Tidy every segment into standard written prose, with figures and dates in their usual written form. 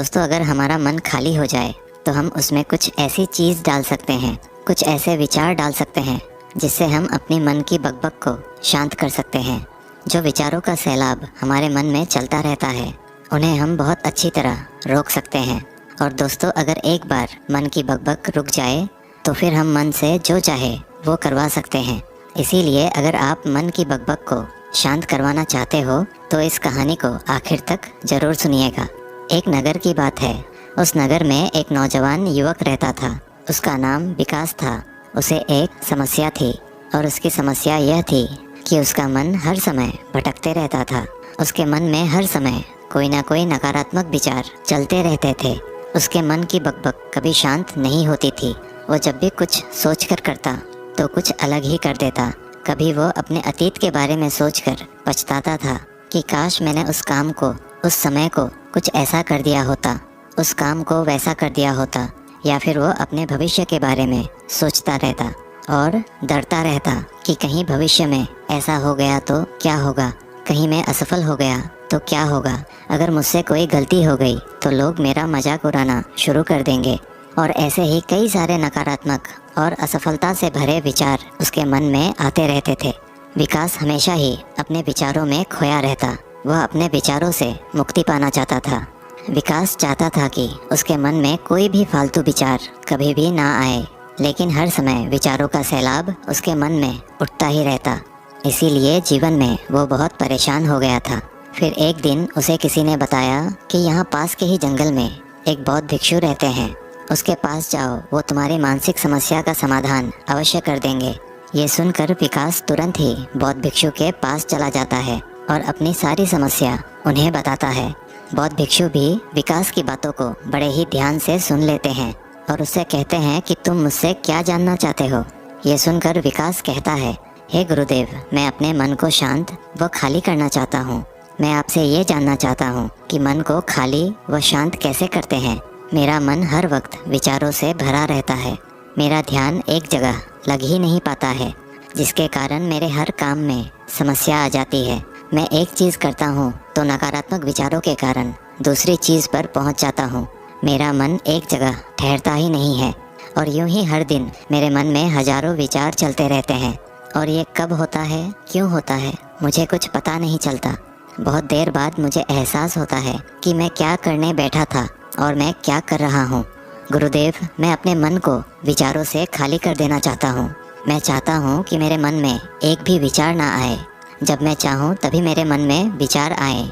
दोस्तों, अगर हमारा मन खाली हो जाए तो हम उसमें कुछ ऐसी चीज़ डाल सकते हैं, कुछ ऐसे विचार डाल सकते हैं जिससे हम अपने मन की बकबक को शांत कर सकते हैं। जो विचारों का सैलाब हमारे मन में चलता रहता है, उन्हें हम बहुत अच्छी तरह रोक सकते हैं। और दोस्तों, अगर एक बार मन की बकबक रुक जाए तो फिर हम मन से जो चाहे वो करवा सकते हैं। इसीलिए अगर आप मन की बकबक को शांत करवाना चाहते हो तो इस कहानी को आखिर तक ज़रूर सुनिएगा। एक नगर की बात है। उस नगर में एक नौजवान युवक रहता था। उसका नाम विकास था। उसे एक समस्या थी और उसकी समस्या यह थी कि उसका मन हर समय भटकते रहता था। उसके मन में हर समय कोई ना कोई नकारात्मक विचार चलते रहते थे। उसके मन की बकबक कभी शांत नहीं होती थी। वो जब भी कुछ सोचकर करता तो कुछ अलग ही कर देता। कभी वो अपने अतीत के बारे में सोचकर पछताता था कि काश मैंने उस काम को, उस समय को कुछ ऐसा कर दिया होता, उस काम को वैसा कर दिया होता। या फिर वो अपने भविष्य के बारे में सोचता रहता और डरता रहता कि कहीं भविष्य में ऐसा हो गया तो क्या होगा, कहीं मैं असफल हो गया तो क्या होगा, अगर मुझसे कोई गलती हो गई तो लोग मेरा मजाक उड़ाना शुरू कर देंगे। और ऐसे ही कई सारे नकारात्मक और असफलता से भरे विचार उसके मन में आते रहते थे। विकास हमेशा ही अपने विचारों में खोया रहता। वह अपने विचारों से मुक्ति पाना चाहता था। विकास चाहता था कि उसके मन में कोई भी फालतू विचार कभी भी ना आए, लेकिन हर समय विचारों का सैलाब उसके मन में उठता ही रहता। इसीलिए जीवन में वो बहुत परेशान हो गया था। फिर एक दिन उसे किसी ने बताया कि यहाँ पास के ही जंगल में एक बौद्ध भिक्षु रहते हैं। उसके पास जाओ, वो तुम्हारी मानसिक समस्या का समाधान अवश्य कर देंगे। ये सुनकर विकास तुरंत ही बौद्ध भिक्षु के पास चला जाता है और अपनी सारी समस्या उन्हें बताता है। बौद्ध भिक्षु भी विकास की बातों को बड़े ही ध्यान से सुन लेते हैं और उससे कहते हैं कि तुम मुझसे क्या जानना चाहते हो। ये सुनकर विकास कहता है, हे गुरुदेव, मैं अपने मन को शांत व खाली करना चाहता हूँ। मैं आपसे ये जानना चाहता हूँ कि मन को खाली व शांत कैसे करते हैं। मेरा मन हर वक्त विचारों से भरा रहता है। मेरा ध्यान एक जगह लग ही नहीं पाता है, जिसके कारण मेरे हर काम में समस्या आ जाती है। मैं एक चीज़ करता हूँ तो नकारात्मक विचारों के कारण दूसरी चीज़ पर पहुँच जाता हूँ। मेरा मन एक जगह ठहरता ही नहीं है और यूं ही हर दिन मेरे मन में हजारों विचार चलते रहते हैं। और ये कब होता है, क्यों होता है, मुझे कुछ पता नहीं चलता। बहुत देर बाद मुझे एहसास होता है कि मैं क्या करने बैठा था और मैं क्या कर रहा हूँ। गुरुदेव, मैं अपने मन को विचारों से खाली कर देना चाहता हूँ। मैं चाहता हूँ कि मेरे मन में एक भी विचार ना आए। जब मैं चाहूँ तभी मेरे मन में विचार आए।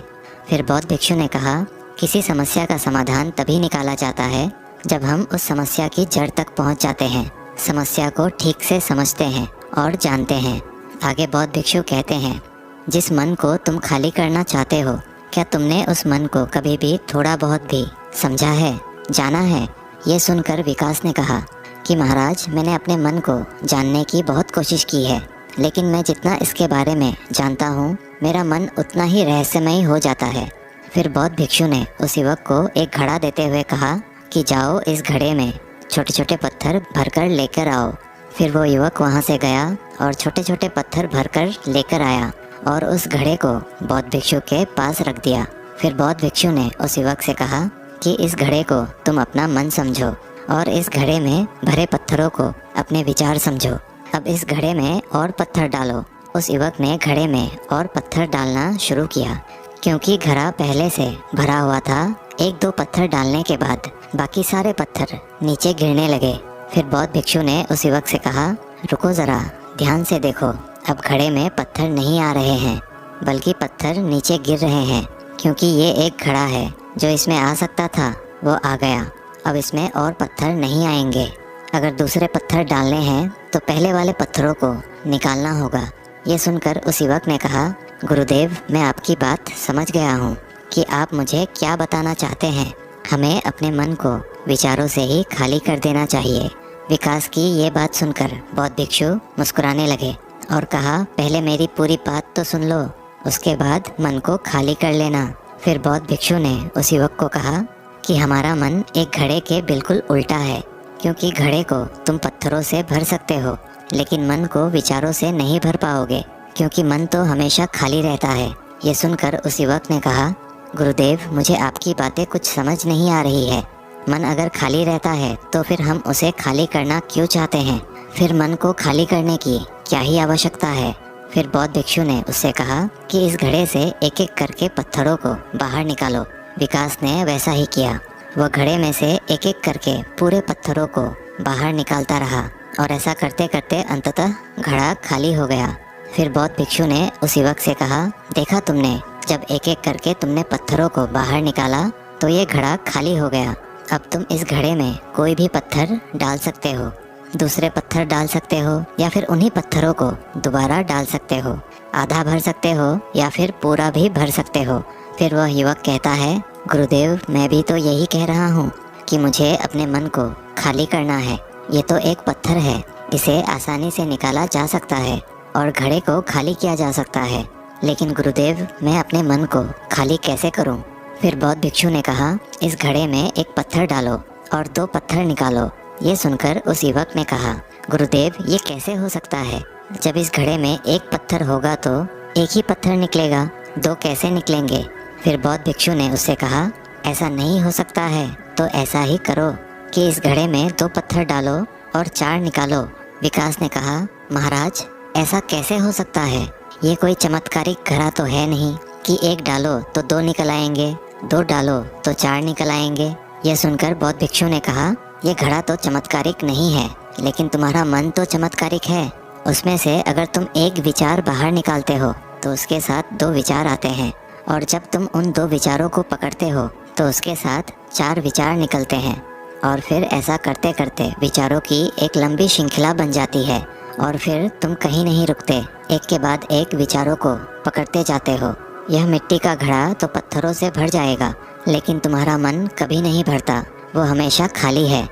फिर बौद्ध भिक्षु ने कहा, किसी समस्या का समाधान तभी निकाला जाता है जब हम उस समस्या की जड़ तक पहुँच जाते हैं, समस्या को ठीक से समझते हैं और जानते हैं। आगे बौद्ध भिक्षु कहते हैं, जिस मन को तुम खाली करना चाहते हो, क्या तुमने उस मन को कभी भी थोड़ा बहुत भी समझा है, जाना है? ये सुनकर विकास ने कहा कि महाराज, मैंने अपने मन को जानने की बहुत कोशिश की है, लेकिन मैं जितना इसके बारे में जानता हूँ, मेरा मन उतना ही रहस्यमय हो जाता है। फिर बौद्ध भिक्षु ने उस युवक को एक घड़ा देते हुए कहा कि जाओ, इस घड़े में छोटे छोटे पत्थर भरकर लेकर आओ। फिर वो युवक वहाँ से गया और छोटे छोटे पत्थर भरकर लेकर आया और उस घड़े को बौद्ध भिक्षु के पास रख दिया। फिर बौद्ध भिक्षु ने उस युवक से कहा कि इस घड़े को तुम अपना मन समझो और इस घड़े में भरे पत्थरों को अपने विचार समझो। अब इस घड़े में और पत्थर डालो। उस युवक ने घड़े में और पत्थर डालना शुरू किया। क्योंकि घड़ा पहले से भरा हुआ था, एक दो पत्थर डालने के बाद बाकी सारे पत्थर नीचे गिरने लगे। फिर बौद्ध भिक्षु ने उस युवक से कहा, रुको ज़रा, ध्यान से देखो। अब घड़े में पत्थर नहीं आ रहे हैं, बल्कि पत्थर नीचे गिर रहे हैं। क्योंकि ये एक घड़ा है, जो इसमें आ सकता था वो आ गया। अब इसमें और पत्थर नहीं आएंगे। अगर दूसरे पत्थर डालने हैं तो पहले वाले पत्थरों को निकालना होगा। ये सुनकर उस युवक ने कहा, गुरुदेव, मैं आपकी बात समझ गया हूँ कि आप मुझे क्या बताना चाहते हैं। हमें अपने मन को विचारों से ही खाली कर देना चाहिए। विकास की ये बात सुनकर बौद्ध भिक्षु मुस्कुराने लगे और कहा, पहले मेरी पूरी बात तो सुन लो, उसके बाद मन को खाली कर लेना। फिर बौद्ध भिक्षु ने उस युवक को कहा कि हमारा मन एक घड़े के बिल्कुल उल्टा है। क्योंकि घड़े को तुम पत्थरों से भर सकते हो, लेकिन मन को विचारों से नहीं भर पाओगे, क्योंकि मन तो हमेशा खाली रहता है। ये सुनकर उस युवक ने कहा, गुरुदेव, मुझे आपकी बातें कुछ समझ नहीं आ रही है। मन अगर खाली रहता है तो फिर हम उसे खाली करना क्यों चाहते हैं? फिर मन को खाली करने की क्या ही आवश्यकता है? फिर बौद्ध भिक्षु ने उससे कहा कि इस घड़े से एक एक करके पत्थरों को बाहर निकालो। विकास ने वैसा ही किया। वह घड़े में से एक एक करके पूरे पत्थरों को बाहर निकालता रहा और ऐसा करते करते अंततः घड़ा खाली हो गया। फिर बौद्ध भिक्षु ने उस युवक से कहा, देखा तुमने, जब एक एक करके तुमने पत्थरों को बाहर निकाला तो ये घड़ा खाली हो गया। अब तुम इस घड़े में कोई भी पत्थर डाल सकते हो, दूसरे पत्थर डाल सकते हो या फिर उन्हीं पत्थरों को दोबारा डाल सकते हो। आधा भर सकते हो या फिर पूरा भी भर सकते हो। फिर वह युवक कहता है, गुरुदेव, मैं भी तो यही कह रहा हूँ कि मुझे अपने मन को खाली करना है। ये तो एक पत्थर है, इसे आसानी से निकाला जा सकता है और घड़े को खाली किया जा सकता है, लेकिन गुरुदेव, मैं अपने मन को खाली कैसे करूं? फिर बौद्ध भिक्षु ने कहा, इस घड़े में एक पत्थर डालो और 2 पत्थर निकालो। ये सुनकर उस युवक ने कहा, गुरुदेव, ये कैसे हो सकता है? जब इस घड़े में एक पत्थर होगा तो एक ही पत्थर निकलेगा, 2 कैसे निकलेंगे? फिर बौद्ध भिक्षु ने उससे कहा, ऐसा नहीं हो सकता है, तो ऐसा ही करो कि इस घड़े में 2 पत्थर डालो और 4 निकालो। विकास ने कहा, महाराज, ऐसा कैसे हो सकता है? ये कोई चमत्कारिक घड़ा तो है नहीं कि एक डालो तो 2 निकल आएंगे, 2 डालो तो 4 निकल आएंगे। यह सुनकर बौद्ध भिक्षु ने कहा, यह घड़ा तो चमत्कारिक नहीं है, लेकिन तुम्हारा मन तो चमत्कारिक है। उसमें से अगर तुम एक विचार बाहर निकालते हो तो उसके साथ 2 विचार आते हैं, और जब तुम उन 2 विचारों को पकड़ते हो तो उसके साथ 4 विचार निकलते हैं, और फिर ऐसा करते करते विचारों की एक लंबी श्रृंखला बन जाती है, और फिर तुम कहीं नहीं रुकते, एक के बाद एक विचारों को पकड़ते जाते हो। यह मिट्टी का घड़ा तो पत्थरों से भर जाएगा, लेकिन तुम्हारा मन कभी नहीं भरता। वो हमेशा खाली है,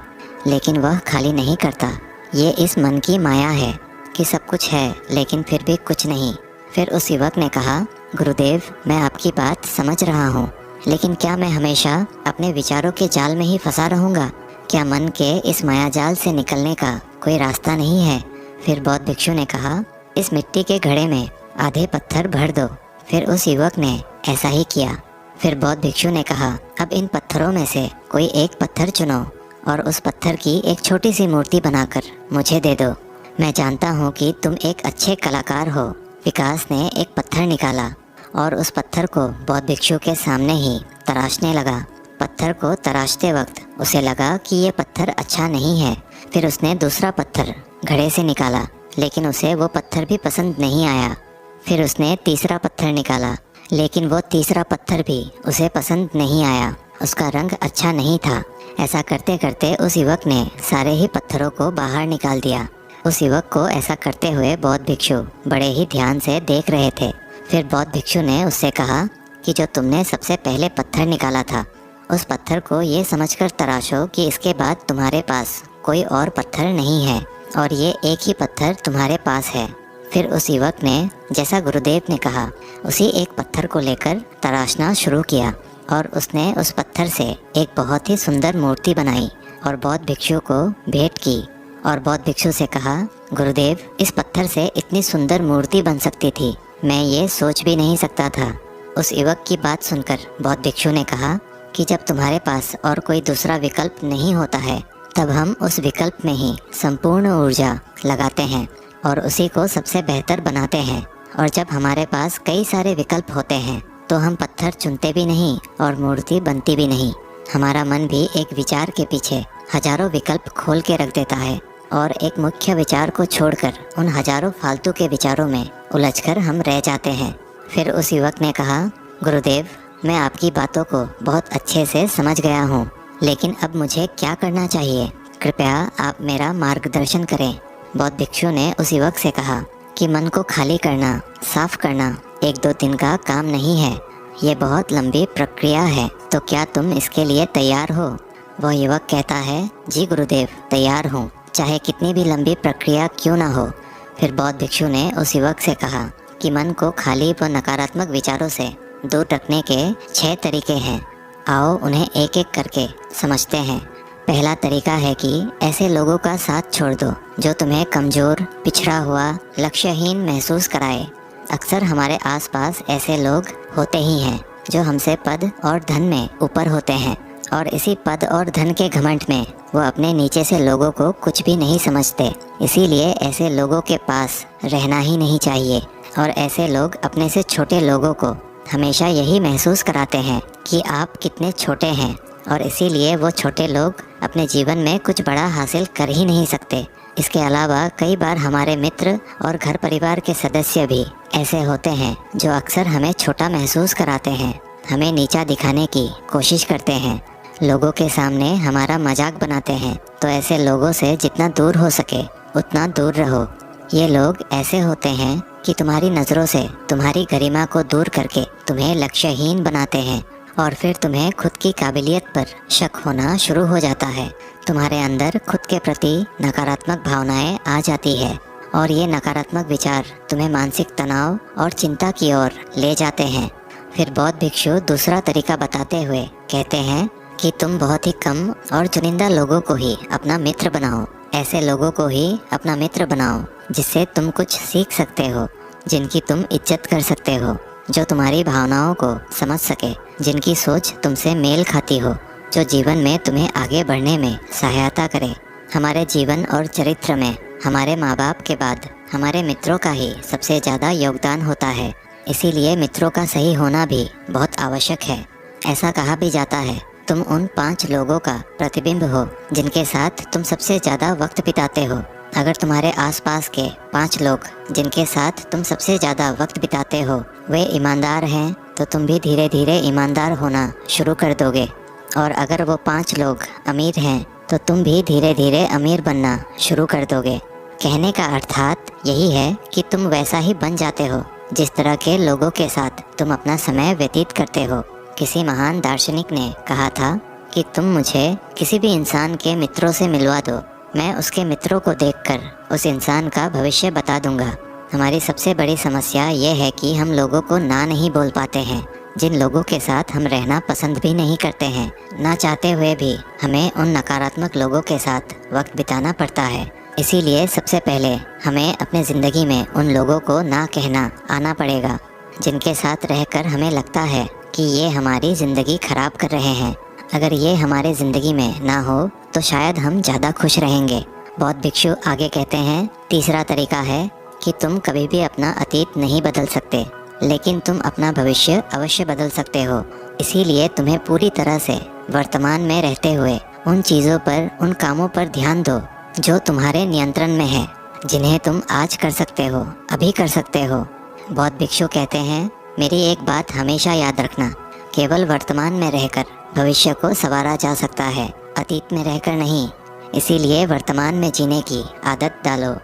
लेकिन वह खाली नहीं करता। ये इस मन की माया है कि सब कुछ है लेकिन फिर भी कुछ नहीं। फिर उस युवक ने कहा, गुरुदेव, मैं आपकी बात समझ रहा हूँ, लेकिन क्या मैं हमेशा अपने विचारों के जाल में ही फंसा रहूँगा? क्या मन के इस माया जाल से निकलने का कोई रास्ता नहीं है? फिर बौद्ध भिक्षु ने कहा, इस मिट्टी के घड़े में आधे पत्थर भर दो। फिर उस युवक ने ऐसा ही किया। फिर बौद्ध भिक्षु ने कहा, अब इन पत्थरों में से कोई एक पत्थर चुनो और उस पत्थर की एक छोटी सी मूर्ति बनाकर मुझे दे दो। मैं जानता हूँ कि तुम एक अच्छे कलाकार हो। विकास ने एक पत्थर निकाला और उस पत्थर को बौद्ध भिक्षु के सामने ही तराशने लगा। पत्थर को तराशते वक्त उसे लगा कि ये पत्थर अच्छा नहीं है। फिर उसने दूसरा पत्थर घड़े से निकाला, लेकिन उसे वो पत्थर भी पसंद नहीं आया। फिर उसने तीसरा पत्थर निकाला, लेकिन वो तीसरा पत्थर भी उसे पसंद नहीं आया। उसका रंग अच्छा नहीं था। ऐसा करते करते उस युवक ने सारे ही पत्थरों को बाहर निकाल दिया। उस युवक को ऐसा करते हुए बौद्ध भिक्षु बड़े ही ध्यान से देख रहे थे। फिर बौद्ध भिक्षु ने उससे कहा कि जो तुमने सबसे पहले पत्थर निकाला था, उस पत्थर को ये समझकर तराशो कि इसके बाद तुम्हारे पास कोई और पत्थर नहीं है और ये एक ही पत्थर तुम्हारे पास है। फिर उस युवक ने जैसा गुरुदेव ने कहा उसी एक पत्थर को लेकर तराशना शुरू किया, और उसने उस पत्थर से एक बहुत ही सुंदर मूर्ति बनाई और बौद्ध भिक्षु को भेंट की। और बौद्ध भिक्षु से कहा, गुरुदेव, इस पत्थर से इतनी सुंदर मूर्ति बन सकती थी, मैं ये सोच भी नहीं सकता था। उस युवक की बात सुनकर बौद्ध भिक्षु ने कहा कि जब तुम्हारे पास और कोई दूसरा विकल्प नहीं होता है, तब हम उस विकल्प में ही संपूर्ण ऊर्जा लगाते हैं और उसी को सबसे बेहतर बनाते हैं। और जब हमारे पास कई सारे विकल्प होते हैं तो हम पत्थर चुनते भी नहीं और मूर्ति बनती भी नहीं। हमारा मन भी एक विचार के पीछे हजारों विकल्प खोल के रख देता है और एक मुख्य विचार को छोड़कर उन हजारों फालतू के विचारों में उलझकर हम रह जाते हैं। फिर उस युवक ने कहा, गुरुदेव, मैं आपकी बातों को बहुत अच्छे से समझ गया हूँ, लेकिन अब मुझे क्या करना चाहिए? कृपया आप मेरा मार्गदर्शन करें। बौद्ध भिक्षु ने उस युवक से कहा कि मन को खाली करना, साफ करना 1-2 दिन का काम नहीं है, ये बहुत लंबी प्रक्रिया है। तो क्या तुम इसके लिए तैयार हो? वह युवक कहता है, जी गुरुदेव, तैयार हूँ, चाहे कितनी भी लंबी प्रक्रिया क्यों ना हो। फिर बौद्ध भिक्षु ने उस युवक से कहा कि मन को खाली व नकारात्मक विचारों से दूर रखने के 6 तरीके हैं। आओ उन्हें एक एक करके समझते हैं। पहला तरीका है कि ऐसे लोगों का साथ छोड़ दो जो तुम्हें कमज़ोर, पिछड़ा हुआ, लक्ष्यहीन महसूस कराए। अक्सर हमारे आसपास ऐसे लोग होते ही हैं। जो हमसे पद और धन में ऊपर होते हैं, और इसी पद और धन के घमंड में वो अपने नीचे से लोगों को कुछ भी नहीं समझते। इसीलिए ऐसे लोगों के पास रहना ही नहीं चाहिए। और ऐसे लोग अपने से छोटे लोगों को हमेशा यही महसूस कराते हैं कि आप कितने छोटे हैं, और इसीलिए वो छोटे लोग अपने जीवन में कुछ बड़ा हासिल कर ही नहीं सकते। इसके अलावा कई बार हमारे मित्र और घर परिवार के सदस्य भी ऐसे होते हैं जो अक्सर हमें छोटा महसूस कराते हैं, हमें नीचा दिखाने की कोशिश करते हैं, लोगों के सामने हमारा मजाक बनाते हैं। तो ऐसे लोगों से जितना दूर हो सके उतना दूर रहो। ये लोग ऐसे होते हैं कि तुम्हारी नज़रों से तुम्हारी गरिमा को दूर करके तुम्हें लक्ष्यहीन बनाते हैं, और फिर तुम्हें खुद की काबिलियत पर शक होना शुरू हो जाता है। तुम्हारे अंदर खुद के प्रति नकारात्मक भावनाएं आ जाती है, और ये नकारात्मक विचार तुम्हें मानसिक तनाव और चिंता की ओर ले जाते हैं। फिर बौद्ध भिक्षु दूसरा तरीका बताते हुए कहते हैं कि तुम बहुत ही कम और चुनिंदा लोगों को ही अपना मित्र बनाओ। ऐसे लोगों को ही अपना मित्र बनाओ जिससे तुम कुछ सीख सकते हो, जिनकी तुम इज्जत कर सकते हो, जो तुम्हारी भावनाओं को समझ सके, जिनकी सोच तुमसे मेल खाती हो, जो जीवन में तुम्हें आगे बढ़ने में सहायता करे। हमारे जीवन और चरित्र में हमारे माँ बाप के बाद हमारे मित्रों का ही सबसे ज़्यादा योगदान होता है। इसीलिए मित्रों का सही होना भी बहुत आवश्यक है। ऐसा कहा भी जाता है, तुम उन 5 लोगों का प्रतिबिंब हो जिनके साथ तुम सबसे ज़्यादा वक्त बिताते हो। अगर तुम्हारे आसपास के 5 लोग जिनके साथ तुम सबसे ज़्यादा वक्त बिताते हो वे ईमानदार हैं, तो तुम भी धीरे धीरे ईमानदार होना शुरू कर दोगे। और अगर वो 5 लोग अमीर हैं तो तुम भी धीरे धीरे अमीर बनना शुरू कर दोगे। कहने का अर्थात यही है कि तुम वैसा ही बन जाते हो जिस तरह के लोगों के साथ तुम अपना समय व्यतीत करते हो। किसी महान दार्शनिक ने कहा था कि तुम मुझे किसी भी इंसान के मित्रों से मिलवा दो, मैं उसके मित्रों को देखकर उस इंसान का भविष्य बता दूंगा। हमारी सबसे बड़ी समस्या ये है कि हम लोगों को ना नहीं बोल पाते हैं। जिन लोगों के साथ हम रहना पसंद भी नहीं करते हैं, ना चाहते हुए भी हमें उन नकारात्मक लोगों के साथ वक्त बिताना पड़ता है। इसीलिए सबसे पहले हमें अपने ज़िंदगी में उन लोगों को ना कहना आना पड़ेगा जिनके साथ रहकर हमें लगता है कि ये हमारी ज़िंदगी ख़राब कर रहे हैं। अगर ये हमारे ज़िंदगी में ना हो तो शायद हम ज़्यादा खुश रहेंगे। बौद्ध भिक्षु आगे कहते हैं, तीसरा तरीका है कि तुम कभी भी अपना अतीत नहीं बदल सकते, लेकिन तुम अपना भविष्य अवश्य बदल सकते हो। इसीलिए तुम्हें पूरी तरह से वर्तमान में रहते हुए उन चीज़ों पर, उन कामों पर ध्यान दो जो तुम्हारे नियंत्रण में है, जिन्हें तुम आज कर सकते हो, अभी कर सकते हो। बौद्ध भिक्षु कहते हैं, मेरी एक बात हमेशा याद रखना, केवल वर्तमान में रहकर भविष्य को संवारा जा सकता है, अतीत में रहकर नहीं। इसीलिए वर्तमान में जीने की आदत डालो।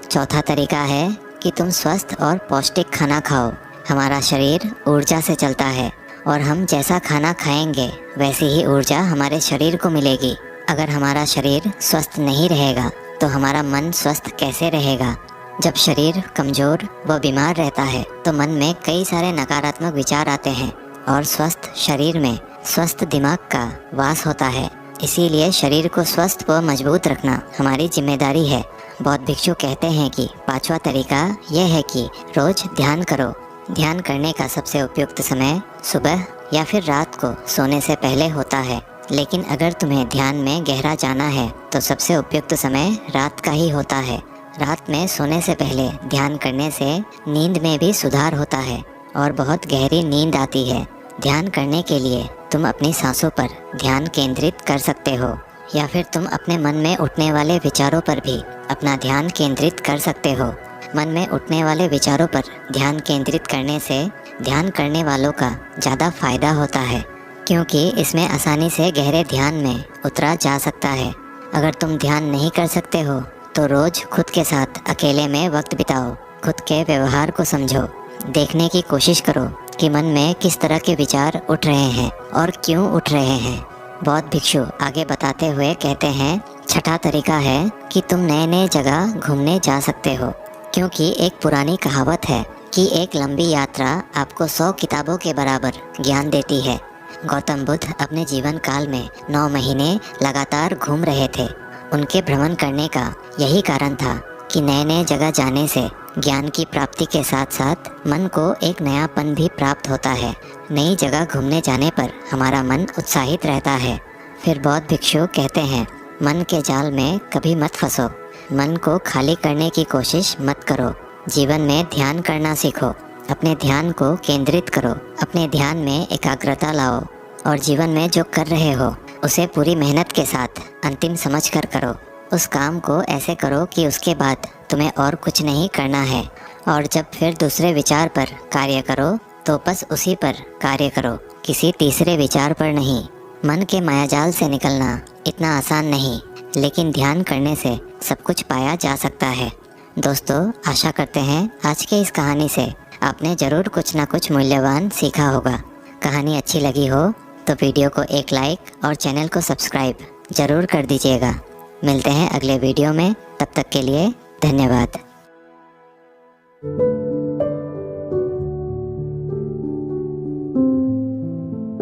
चौथा तरीका है कि तुम स्वस्थ और पौष्टिक खाना खाओ। हमारा शरीर ऊर्जा से चलता है, और हम जैसा खाना खाएंगे वैसी ही ऊर्जा हमारे शरीर को मिलेगी। अगर हमारा शरीर स्वस्थ नहीं रहेगा तो हमारा मन स्वस्थ कैसे रहेगा? जब शरीर कमज़ोर व बीमार रहता है तो मन में कई सारे नकारात्मक विचार आते हैं, और स्वस्थ शरीर में स्वस्थ दिमाग का वास होता है। इसीलिए शरीर को स्वस्थ व मजबूत रखना हमारी जिम्मेदारी है। बौद्ध भिक्षु कहते हैं कि 5वां तरीका यह है कि रोज़ ध्यान करो। ध्यान करने का सबसे उपयुक्त समय सुबह या फिर रात को सोने से पहले होता है, लेकिन अगर तुम्हें ध्यान में गहरा जाना है तो सबसे उपयुक्त समय रात का ही होता है। रात में सोने से पहले ध्यान करने से नींद में भी सुधार होता है और बहुत गहरी नींद आती है। ध्यान करने के लिए तुम अपनी सांसों पर ध्यान केंद्रित कर सकते हो, या फिर तुम अपने मन में उठने वाले विचारों पर भी अपना ध्यान केंद्रित कर सकते हो। मन में उठने वाले विचारों पर ध्यान केंद्रित करने से ध्यान करने वालों का ज़्यादा फायदा होता है, क्योंकि इसमें आसानी से गहरे ध्यान में उतरा जा सकता है। अगर तुम ध्यान नहीं कर सकते हो तो रोज़ खुद के साथ अकेले में वक्त बिताओ। खुद के व्यवहार को समझो, देखने की कोशिश करो कि मन में किस तरह के विचार उठ रहे हैं और क्यों उठ रहे हैं। बौद्ध भिक्षु आगे बताते हुए कहते हैं, छठा तरीका है कि तुम नए नए जगह घूमने जा सकते हो, क्योंकि एक पुरानी कहावत है कि एक लंबी यात्रा आपको 100 किताबों के बराबर ज्ञान देती है। गौतम बुद्ध अपने जीवन काल में 9 महीने लगातार घूम रहे थे। उनके भ्रमण करने का यही कारण था कि नए नए जगह जाने से ज्ञान की प्राप्ति के साथ साथ मन को एक नयापन भी प्राप्त होता है। नई जगह घूमने जाने पर हमारा मन उत्साहित रहता है। फिर बौद्ध भिक्षु कहते हैं, मन के जाल में कभी मत फंसो। मन को खाली करने की कोशिश मत करो। जीवन में ध्यान करना सीखो। अपने ध्यान को केंद्रित करो। अपने ध्यान में एकाग्रता लाओ और जीवन में जो कर रहे हो उसे पूरी मेहनत के साथ अंतिम समझ कर करो। उस काम को ऐसे करो कि उसके बाद तुम्हें और कुछ नहीं करना है। और जब फिर दूसरे विचार पर कार्य करो तो बस उसी पर कार्य करो, किसी तीसरे विचार पर नहीं। मन के मायाजाल से निकलना इतना आसान नहीं, लेकिन ध्यान करने से सब कुछ पाया जा सकता है। दोस्तों, आशा करते हैं आज के इस कहानी से आपने ज़रूर कुछ ना कुछ मूल्यवान सीखा होगा। कहानी अच्छी लगी हो तो वीडियो को एक लाइक और चैनल को सब्सक्राइब ज़रूर कर दीजिएगा। मिलते हैं अगले वीडियो में, तब तक के लिए धन्यवाद।